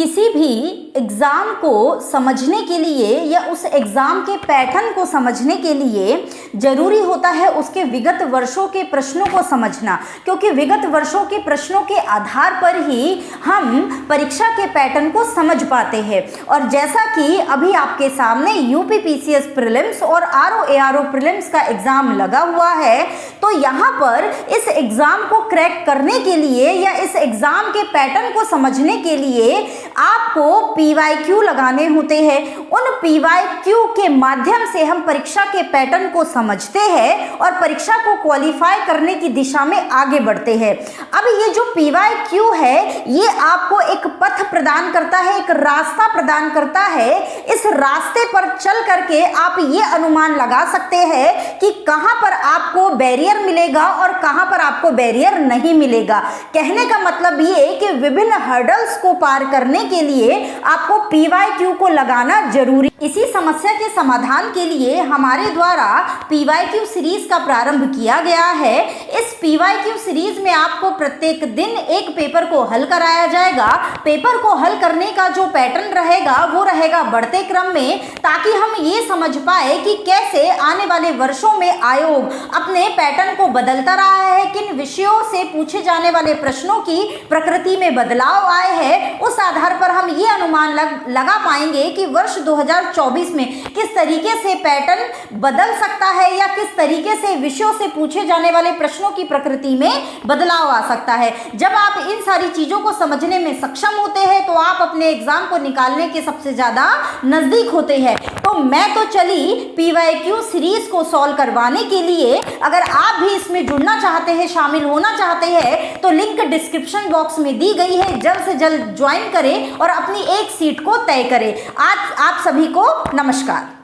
किसी भी एग्ज़ाम को समझने के लिए या उस एग्ज़ाम के पैटर्न को समझने के लिए ज़रूरी होता है उसके विगत वर्षों के प्रश्नों को समझना, क्योंकि विगत वर्षों के प्रश्नों के आधार पर ही हम परीक्षा के पैटर्न को समझ पाते हैं। और जैसा कि अभी आपके सामने यूपी पीसीएस प्रीलिम्स और आरओ एआरओ प्रीलिम्स का एग्ज़ाम लगा हुआ है, तो यहाँ पर इस एग्ज़ाम को क्रैक करने के लिए या इस एग्ज़ाम के पैटर्न को समझने के लिए आपको PYQ लगाने होते हैं। उन PYQ के माध्यम से हम परीक्षा के पैटर्न को समझते हैं और परीक्षा को क्वालिफाई करने की दिशा में आगे बढ़ते हैं। अब ये जो PYQ है ये आपको एक पथ प्रदान करता है, एक रास्ता प्रदान करता है। इस रास्ते पर चल करके आप ये अनुमान लगा सकते हैं कि कहां पर आपको बैरियर मिलेगा और कहां पर आपको बैरियर नहीं मिलेगा। कहने का मतलब ये कि विभिन्न हर्डल्स को पार करने के लिए आपको PYQ को लगाना जरूरी। इसी समस्या के समाधान के लिए हमारे द्वारा PYQ सीरीज का प्रारंभ किया गया है। इस PYQ सीरीज में आपको प्रत्येक दिन एक पेपर को हल कराया जाएगा। पेपर को हल करने का जो पैटर्न रहेगा वो रहेगा बढ़ते क्रम में, ताकि हम ये समझ पाए कि कैसे आने वाले वर्षों में आयोग अपने पैटर्न को बदलता रहा है, किन विषयों से पूछे जाने वाले प्रश्नों की प्रकृति में बदलाव आए हैं। उस आधार पर हम ये अनुमान लगा पाएंगे कि वर्ष 2024 में किस तरीके से पैटर्न बदल सकता है या किस तरीके से विषयों से पूछे जाने वाले प्रश्नों की प्रकृति में बदलाव आ सकता है। जब आप इन सारी चीज़ों को समझने में सक्षम होते हैं तो आप अपने एग्जाम को निकालने के सबसे ज़्यादा नज़दीक होते हैं। तो मैं तो चली PYQ सीरीज को सॉल्व करवाने के लिए। अगर आप भी इसमें जुड़ना चाहते हैं, शामिल होना चाहते हैं, तो लिंक डिस्क्रिप्शन बॉक्स में दी गई है। जल्द से जल्द ज्वाइन करें और अपनी एक सीट को तय करें। आज आप सभी को नमस्कार।